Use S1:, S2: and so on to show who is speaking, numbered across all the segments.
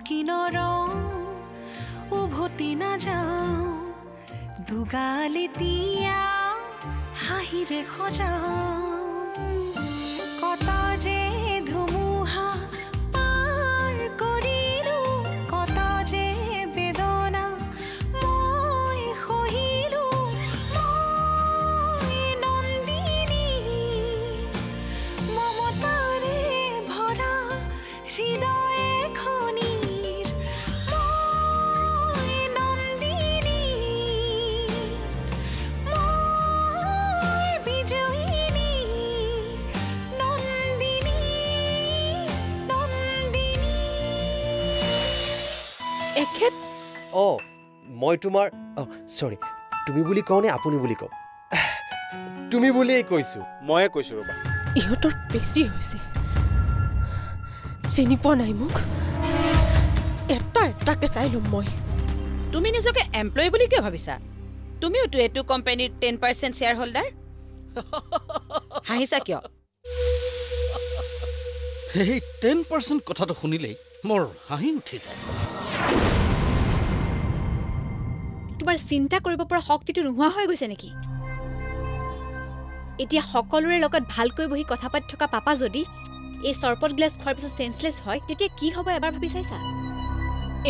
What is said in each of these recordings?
S1: কি নৰওঁ উভতি নাযাওঁ দুগালি তিয়া হাঁহিৰে সজাওঁ কত যে ধুমুহা পাৰ কৰিলো কত যে বেদনা মই সহিলো মই নন্দিনী মমতাৰে ভৰা হৃদয় খনিৰ মই নন্দিনী মই বিজয়িনী নন্দিনী নন্দিনী
S2: এখেত
S3: মই তোমাৰ সৰি তুমি বুলি কওঁ নে আপুনি বুলি কওঁ তুমি বুলিয়েই কৈছো
S4: ময়ে কৈছো ৰবা
S2: ইহঁতৰ বেছি হৈছে চিনি পোৱা নাই মোক এটা এটাকে চাই ল'ম মই
S5: তুমি নিজকে এমপ্লয়ী বুলি কিয় ভাবিছা তুমিওতো এইটো কোম্পানীৰ 10% শ্বেয়াৰ হোল্ডাৰ হাঁহিছা কিয়
S6: সেই 10% কথাটো শুনিলেই মোৰ হাঁহি উঠি যায়
S7: তোমাৰ চিন্তা কৰিব পৰা শক্তিটো নোহোৱা হৈ গৈছে নেকি এতিয়া সকলোৰে লগত ভালকৈ বহি কথা পাতি থকা পাপা যদি এই চৰপট গ্লাছ খোৱাৰ পিছত সেন্সলেছ হয় তেতিয়া কি হ'ব এবাৰ ভাবি চাইছা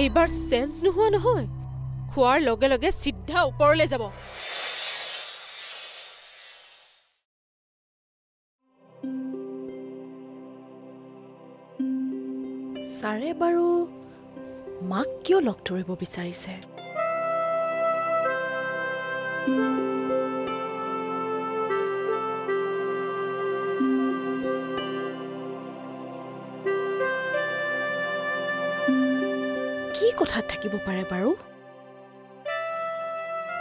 S2: এইবাৰ চেঞ্জ নোহোৱা নহয় খোৱাৰ লগে লগে চিধা ওপৰলৈ যাব
S8: ছাৰে বাৰু মাক কিয় লগ ধৰিব বিচাৰিছে কি কথাত থাকিব পাৰে বাৰু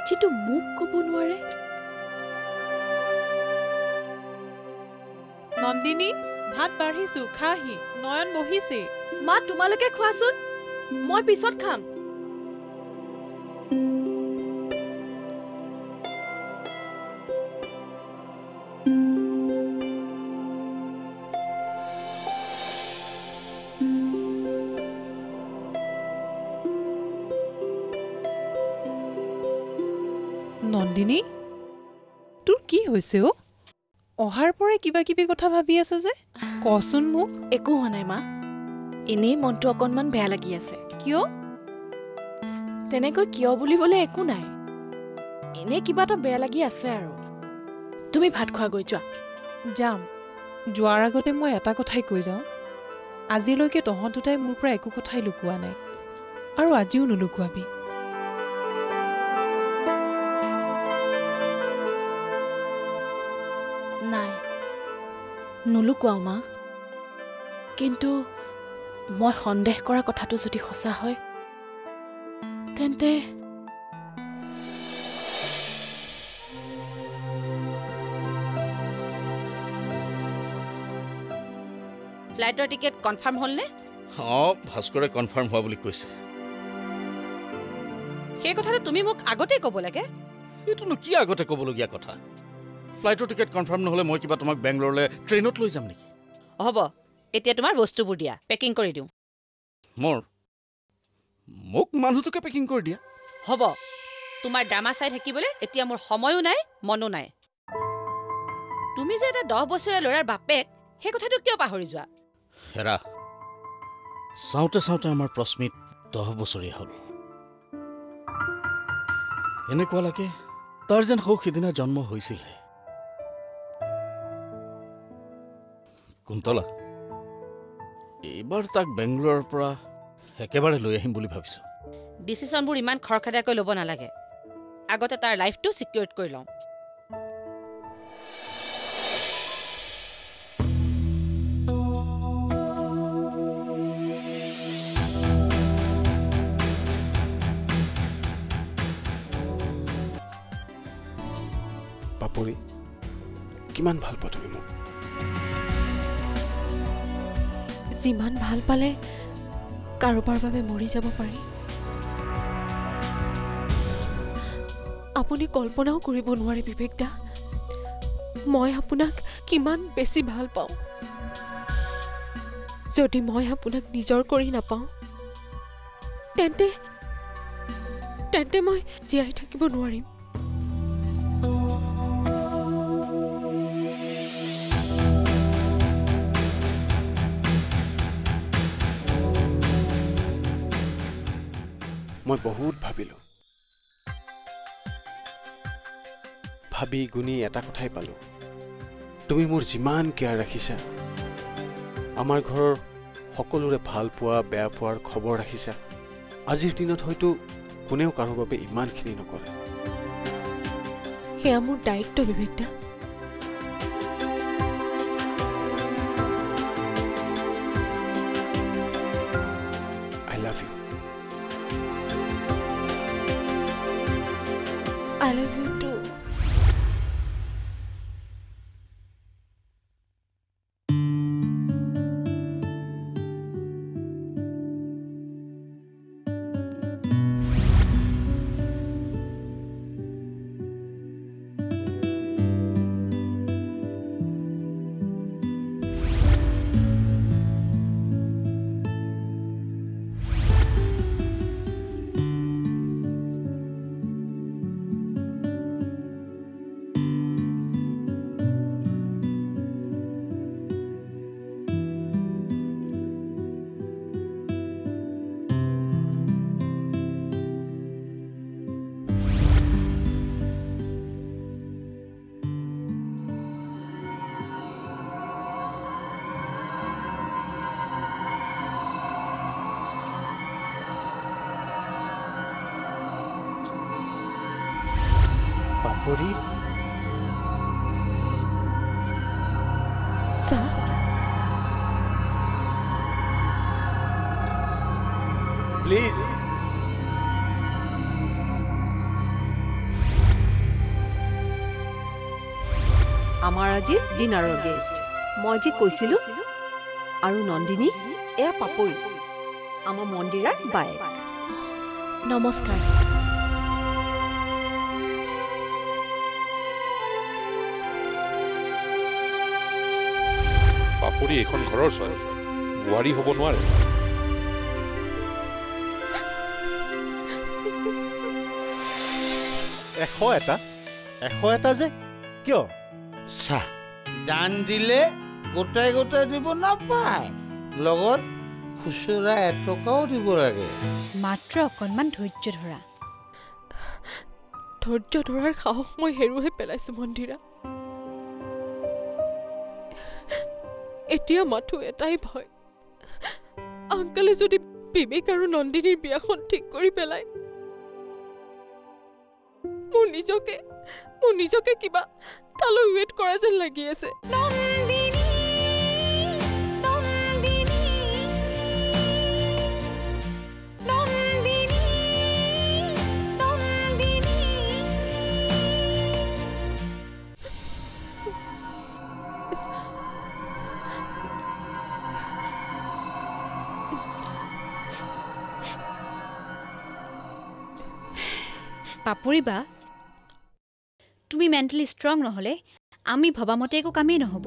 S8: যিটো মোক ক'ব নোৱাৰে
S9: নন্দিনী ভাত বাঢ়িছো খাহি নয়ন বহিছে
S8: মা তোমালোকে খোৱাচোন মই পিছত খাম
S9: নন্দিনী তোৰ কি হৈছে অহাৰ পৰাই কিবা কিবি কথা ভাবি আছো যে কচোন মোক
S8: একো হোৱা নাই মা এনেই মনটো অকণমান বেয়া লাগি আছে
S9: কিয়
S8: তেনেকৈ কিয় বুলিবলৈ একো নাই এনে কিবা এটা বেয়া লাগি আছে আৰু তুমি ভাত খোৱা গৈ যোৱা
S9: যাম যোৱাৰ আগতে মই এটা কথাই কৈ যাওঁ আজিলৈকে তহঁত দুটাই মোৰ পৰা একো কথাই লুকুওৱা নাই আৰু আজিও নুলুকুৱাবি
S8: নাই নুলুকুৱাও মা কিন্তু মই সন্দেহ কৰা কথাটো যদি সঁচা হয় তেন্তে
S5: ফ্লাইটৰ টিকেট কনফাৰ্ম হ'ল নে
S6: ভাস্কৰে কনফাৰ্ম হোৱা বুলি কৈছে
S5: সেই কথাটো তুমি মোক আগতেই ক'ব লাগে
S6: এইটোনো কি আগতে ক'বলগীয়া কথা ফ্লাইটৰ টিকেট কনফাৰ্ম নহ'লে মই কিবা তোমাক বেংগলোৰলৈ ট্ৰেইনত লৈ যাম নেকি
S5: হ'ব এতিয়া তোমাৰ বস্তুবোৰ দিয়া পেকিং কৰি দিওঁ
S6: মোক মানুহটোকে পেকিং কৰি দিয়া
S5: হ'ব তোমাৰ ড্ৰামা চাই থাকিবলৈ এতিয়া মোৰ সময়ো নাই মনো নাই তুমি যে এটা 10 বছৰীয়া ল'ৰাৰ বাপেক সেই কথাটো কিয় পাহৰি যোৱা
S6: হেৰা চাওঁতে চাওঁতে আমাৰ প্ৰস্মিত 10 বছৰীয়া হ'ল এনেকুৱা লাগে তাৰ যেন সৌ সিদিনা জন্ম হৈছিলে কুন্তলা এইবাৰ তাক বেংগলোৰৰ পৰা একেবাৰে লৈ আহিম বুলি ভাবিছো
S5: ডিচিশ্যনবোৰ ইমান খৰখেদাকৈ ল'ব নালাগে আগতে তাৰ লাইফটো সিকিউৰ কৰি লওঁ
S4: পাপৰি কিমান ভাল পোৱা তুমি মোক
S2: যিমান ভাল পালে কাৰোবাৰ বাবে মৰি যাব পাৰি আপুনি কল্পনাও কৰিব নোৱাৰে বিবেক দা মই আপোনাক কিমান বেছি ভাল পাওঁ যদি মই আপোনাক নিজৰ কৰি নাপাওঁ তেন্তে তেন্তে মই জীয়াই থাকিব নোৱাৰিম।
S4: মই বহুত ভাবিলোঁ, ভাবি গুণি এটা কথাই পালোঁ, তুমি মোৰ যিমান কেয়াৰ ৰাখিছা, আমাৰ ঘৰৰ সকলোৰে ভাল পোৱা বেয়া পোৱাৰ খবৰ ৰাখিছা, আজিৰ দিনত হয়তো কোনেও কাৰো বাবে ইমানখিনি নকৰে।
S2: সেয়া মোৰ দায়িত্ব বিবেকদা।
S4: I love you.
S2: I love you too.
S3: পাপৰি
S2: চাহ
S3: প্লিজ।
S10: আমাৰ আজিৰ ডিনাৰৰ গেষ্ট মই যে কৈছিলোঁ, আৰু নন্দিনী এয়া পাপৰি, আমাৰ মন্দিৰাৰ বায়েক।
S8: নমস্কাৰ।
S11: পাপৰি এইখন ঘৰৰ ছোৱালী, বোৱাৰী হ'ব নোৱাৰে।
S6: এশ এটা যে কিয়? চাহ দান দিলে গোটাই গোটাই দিব নাপায়, লগত খুচুৰা এটকাও দিব লাগে।
S7: মাত্ৰ অকণমান ধৈৰ্য ধৰা।
S2: ধৈৰ্য ধৰাৰ সাহস মই হেৰুৱাই পেলাইছো মন্দিৰা। এতিয়া মাথো এটাই ভয়, আংকালে যদি বিবেক আৰু নন্দিনীৰ বিয়াখন ঠিক কৰি পেলাই, মোৰ নিজকে কিবা তালৈ ৱেইট কৰা যেন লাগি আছে।
S7: পাপৰি বা, তুমি মেণ্টেলি ষ্ট্ৰং নহ'লে আমি ভবামতে একো কামেই নহ'ব।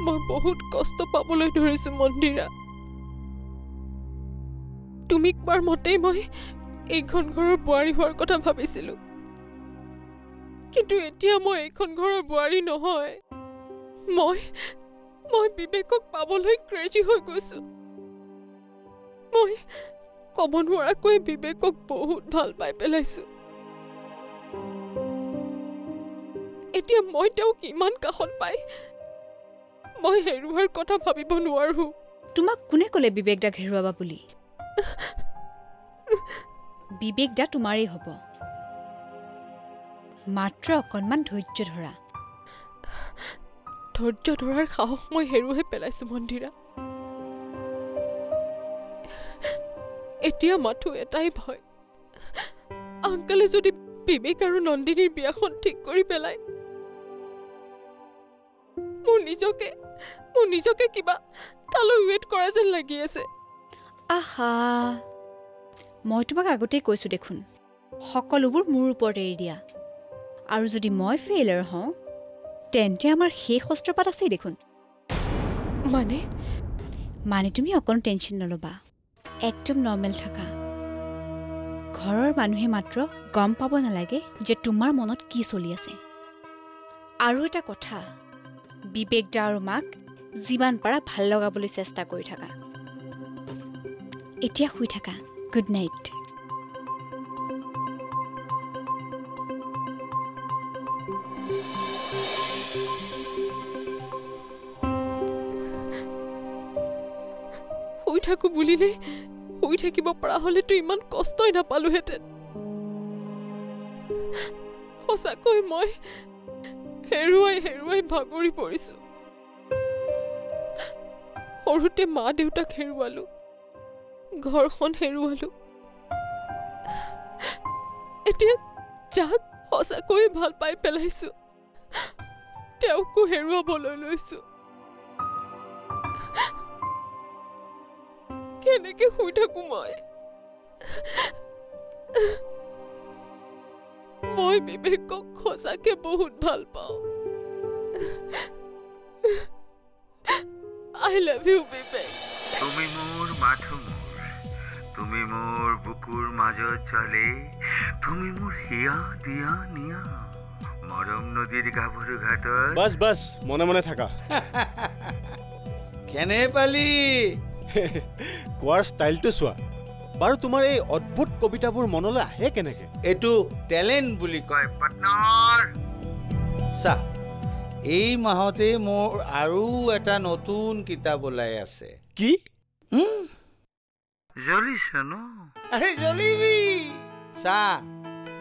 S2: মই বহুত কষ্ট পাবলৈ ধৰিছো মন্দিৰা। তুমি কোৱাৰ মতেই মই এইখন ঘৰৰ বোৱাৰী হোৱাৰ কথা ভাবিছিলো, কিন্তু এতিয়া মই এইখন ঘৰৰ বোৱাৰী নহয়। মই বিবেকক পাবলৈ ক্ৰেজি হৈ গৈছো। মই ক'ব নোৱাৰাকৈ বিবেকক বহুত ভাল পাই পেলাইছো। এতিয়া মই তেওঁক ইমান কাষত পাই মই হেৰুৱাৰ কথা ভাবিব নোৱাৰো।
S7: তোমাক কোনে ক'লে বিবেক দাক হেৰুৱাবা বুলি? বিবেক দা তোমাৰেই হ'ব, মাত্ৰ অকণমান ধৈৰ্য ধৰা।
S2: ধৈৰ্য ধৰাৰ সাহস মই হেৰুৱাই পেলাইছো মন্দিৰা। এতিয়া মাথো এটাই ভয়, আংকালে যদি বিবেক আৰু নন্দিনীৰ বিয়াখন ঠিক কৰি পেলাই, মোৰ নিজকে কিবা তালৈ ৱেইট কৰা যেন লাগি আছে।
S7: আহা, মই তোমাক আগতেই কৈছোঁ দেখোন, সকলোবোৰ মোৰ ওপৰত এৰি দিয়া। আৰু যদি মই ফেইলাৰ হওঁ, তেন্তে আমাৰ শেষ অস্ত্ৰপাত আছেই দেখোন। মানে তুমি অকণো টেনশ্যন নল'বা একদম নৰ্মেল থাকা ঘৰৰ মানুহে মাত্ৰ গম পাব নালাগে যে তোমাৰ মনত কি চলি আছে আৰু এটা কথা বিবেক দা আৰু মাক যিমান পাৰা ভাল লগাবলৈ চেষ্টা কৰি থাকা এতিয়া শুই থাকা গুড নাইট
S2: শুই থাকো বুলিলে শুই থাকিব পৰা হলেতো ইমান কষ্টই নাপালোহেঁতেন সঁচাকৈ মই হেৰুৱাই ভাগৰি পৰিছো সৰুতে মা দেউতাক হেৰুৱালো ঘৰখন হেৰুৱালো এতিয়া যাক সঁচাকৈ ভাল পাই পেলাইছো তেওঁকো হেৰুৱাবলৈ লৈছো কেনেকে শুই থাকো মই বিবেকক সঁচাকে বহুত ভাল পাওঁ I love you, বিবেক
S12: তুমি মোৰ মাথো মোৰ তুমি মোৰ বুকুৰ মাজত চলে তুমি মোৰ হিয়া দিয়া নিয়া মৰম নদীৰ গাভৰু ঘাটত
S4: বাস মনে মনে থাকা
S12: কেনে পালি
S4: কোৱাৰ ষ্টাইলটো চোৱা বাৰু তোমাৰ এই অদ্ভুত কবিতাবোৰ মনলৈ আহে কেনেকে
S12: এইটো টেলেণ্ট বুলি কয় পাৰ্টনাৰ চা এই মাহতে মোৰ আৰু এটা নতুন কিতাপ ওলাই আছে
S4: কি
S12: জ্বলিছ ন আৰে জ্বলিবি চা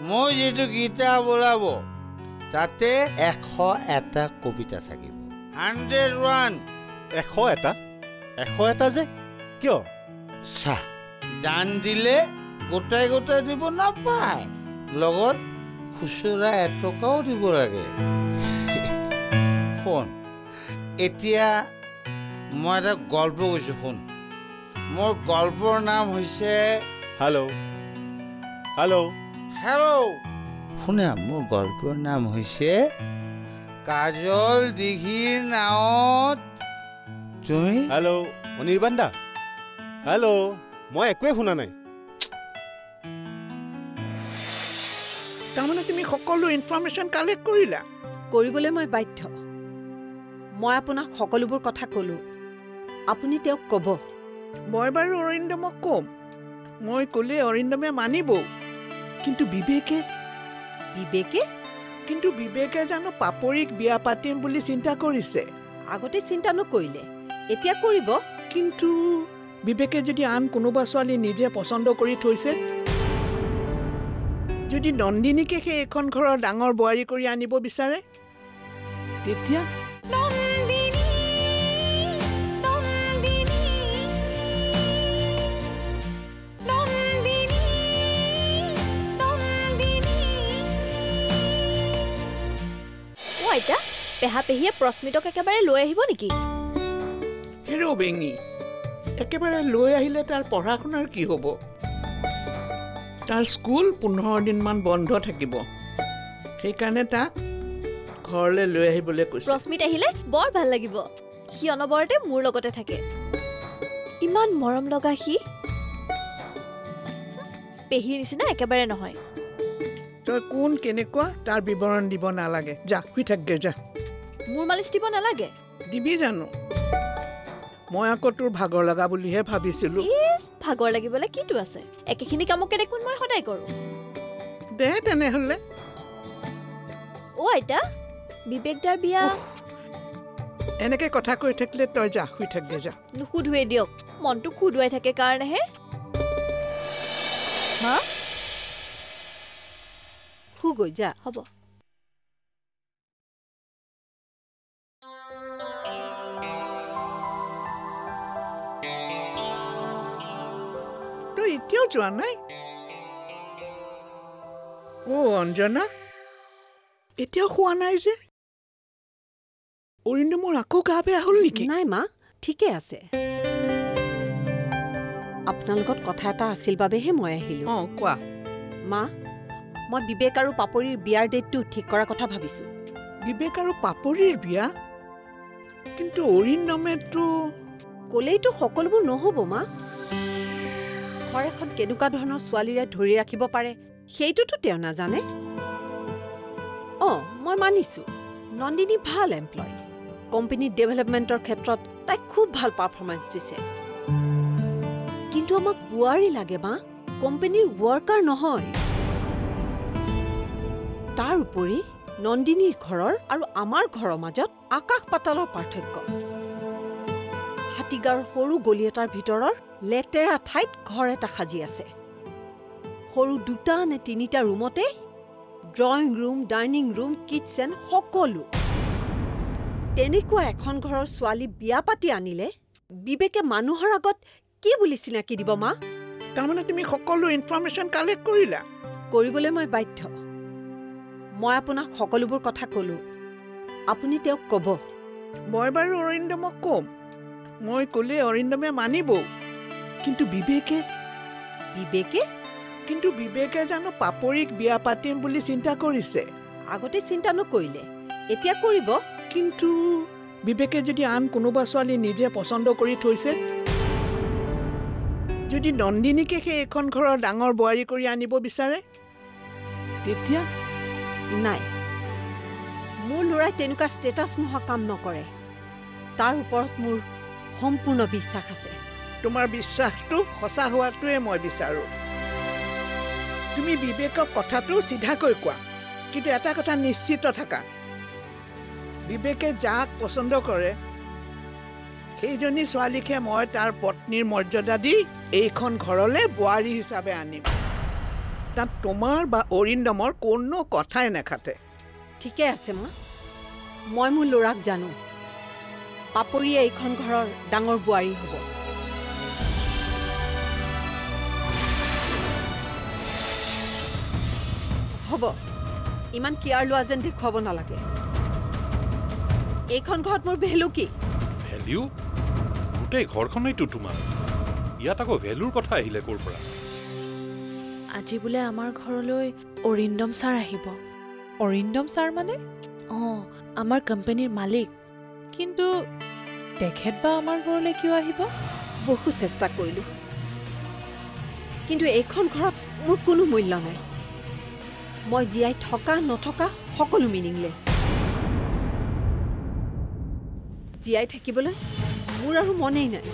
S12: মই যিটো কিতাপ ওলাব তাতে 101টা কবিতা থাকিব 101
S4: 101টা যে কিয়
S12: চা দান দিলে গোটাই দিব নাপায় লগত খুচুৰা এটকাও দিব লাগে শুন এতিয়া মই এটা গল্প কৈছোঁ শুন মোৰ গল্পৰ নাম হৈছে
S4: হেল্ল'
S12: শুনা মোৰ গল্পৰ নাম হৈছে কাজল দিঘিৰ নাৱত তুমি
S4: হেল্ল' অনিৰ্বাণ দা হেল্ল' মই একোৱে শুনা নাই
S13: তাৰমানে তুমি সকলো ইনফৰমেশ্যন কালেক্ট কৰিলা
S10: কৰিবলৈ মই বাধ্য মই আপোনাক সকলোবোৰ কথা ক'লোঁ আপুনি তেওঁক ক'ব
S13: মই বাৰু অৰিন্দমক ক'ম মই ক'লে অৰিন্দমে মানিব কিন্তু বিবেকে জানো পাপৰিক বিয়া পাতিম বুলি চিন্তা কৰিছে
S10: আগতে চিন্তা নকৰিলে এতিয়া কৰিব
S13: কিন্তু বিবেকে যদি আন কোনোবা ছোৱালী নিজে পচন্দ কৰি থৈছে যদি নন্দিনীকে সেই এখন ঘৰৰ ডাঙৰ বোৱাৰী কৰি আনিব বিচাৰে তেতিয়া
S8: পেহা পেহীয়ে প্ৰস্মিতক একেবাৰে লৈ আহিব নেকি
S13: হেৰ' বেঙি একেবাৰে লৈ আহিলে তাৰ পঢ়া শুনাৰ কি হ'ব তাৰ স্কুল 15 দিনমান বন্ধ থাকিব সেইকাৰণে তাক ঘৰলৈ লৈ আহিবলৈ কৈছে
S8: প্ৰস্মিত আহিলে বৰ ভাল লাগিব সি অনবৰতে মোৰ লগতে থাকে ইমান মৰম লগা সি পেহীৰ নিচিনা একেবাৰে নহয়
S13: তই কোন কেনেকুৱা তাৰ বিৱৰণ দিব নালাগে যা শুই থাকগে যা
S8: মোৰ মালিচ দিব নালাগে
S13: দিবি জানো মই আকৌ তোৰ ভাগৰ লগা বুলিহে ভাবিছিলো
S8: ভাগৰ লাগিবলৈ কিটো আছে একেখিনি কামকে দেখোন মই সদায় কৰোঁ
S13: দে তেনেহ'লে
S8: আইতা বিবেকদাৰ বিয়া
S13: এনেকে কথা কৈ থাকিলে তই যা শুই থাকগে যা
S8: নুসুধুৱে দিয়ক মনটো খুদুৱাই থাকে কাৰণেহে হা
S10: গৈ যা
S8: হ'ব
S13: তই এতিয়াও যোৱা নাই অঞ্জনা এতিয়াও খোৱা নাই যে অৰিন্দমৰ আকৌ গা বেয়া হ'ল নেকি
S10: নাই মা ঠিকে আছে আপোনাৰ লগত কথা এটা আছিল বাবেহে মই আহিলোঁ
S13: কোৱা
S10: মা মই বিবেক আৰু পাপৰিৰ বিয়াৰ ডেটটো ঠিক কৰাৰ কথা ভাবিছোঁ
S13: বিবেক আৰু পাপৰিৰ বিয়া কিন্তু অৰিন্দমেতো
S10: ক'লেইতো সকলোবোৰ নহ'ব মা ঘৰ এখন কেনেকুৱা ধৰণৰ ছোৱালীৰে ধৰি ৰাখিব পাৰে সেইটোতো তেওঁ নাজানে মই মানিছোঁ নন্দিনী ভাল এমপ্লয় কোম্পানী ডেভেলপমেণ্টৰ ক্ষেত্ৰত তাই খুব ভাল পাৰফৰ্মেঞ্চ দিছে কিন্তু আমাক বোৱাৰী লাগে মা কোম্পানীৰ ৱৰ্কাৰ নহয় তাৰ উপৰি নন্দিনীৰ ঘৰৰ আৰু আমাৰ ঘৰৰ মাজত আকাশ পাতালৰ পাৰ্থক্য হাতীগাঁৱৰ সৰু গলি এটাৰ ভিতৰৰ লেতেৰা ঠাইত ঘৰ এটা সাজি আছে সৰু 2টা নে 3টা ৰুমতে drawing room dining room kitchen সকলো তেনেকুৱা এখন ঘৰৰ ছোৱালী বিয়া পাতি আনিলে বিবেকে মানুহৰ আগত কি বুলি চিনাকি দিব মা
S13: তাৰমানে তুমি সকলো ইনফৰমেশ্যন কালেক্ট কৰিলা
S10: কৰিবলৈ মই বাধ্য মই আপোনাক সকলোবোৰ কথা ক'লো আপুনি তেওঁক ক'ব
S13: মই বাৰু অৰিন্দমক ক'ম মই ক'লে অৰিন্দমে মানিব কিন্তু বিবেকে জানো পাপৰিক বিয়া পাতিম বুলি চিন্তা কৰিছে
S10: আগতে চিন্তা নকৰিলে এতিয়া কৰিব
S13: কিন্তু বিবেকে যদি আন কোনোবা ছোৱালী নিজে পচন্দ কৰি থৈছে যদি নন্দিনীকে সেই এখন ঘৰৰ ডাঙৰ বোৱাৰী কৰি আনিব বিচাৰে তেতিয়া
S10: নাই মোৰ ল'ৰাই তেনেকুৱা ষ্টেটাছ নোহোৱা কাম নকৰে তাৰ ওপৰত মোৰ সম্পূৰ্ণ বিশ্বাস আছে
S13: তোমাৰ বিশ্বাসটো সঁচা হোৱাটোৱে মই বিচাৰোঁ তুমি বিবেকক কথাটো চিধাকৈ কোৱা কিন্তু এটা কথা নিশ্চিত থাকা বিবেকে যাক পচন্দ কৰে সেইজনী ছোৱালীকে মই তাৰ পত্নীৰ মৰ্যাদা দি এইখন ঘৰলৈ বোৱাৰী হিচাপে আনিম তাত তোমাৰ বা অৰিন্দমৰ কোনো কথাই নাখাতে
S10: ঠিকে আছে মা মই মোৰ ল'ৰাক জানো পাপৰিয়ে এইখন ঘৰৰ ডাঙৰ বোৱাৰী হ'ব হ'ব ইমান কেয়াৰ লোৱা যেন দেখুৱাব নালাগে এইখন ঘৰত মোৰ ভেলু কি
S11: ভেলু গোটেই ঘৰখনেইতো তোমাৰ ইয়াত আকৌ ভেলুৰ কথা আহিলে ক'ৰ পৰা
S8: আজি বোলে আমাৰ ঘৰলৈ অৰিন্দম ছাৰ আহিব
S9: অৰিন্দম ছাৰ মানে
S8: আমাৰ কোম্পানীৰ মালিক
S9: কিন্তু তেখেত বা আমাৰ ঘৰলৈ কিয় আহিব
S10: বহু চেষ্টা কৰিলোঁ কিন্তু এইখন ঘৰত মোৰ কোনো মূল্য নাই মই জীয়াই থকা নথকা সকলো মিনিংলেছ জীয়াই থাকিবলৈ মোৰ আৰু মনেই নাই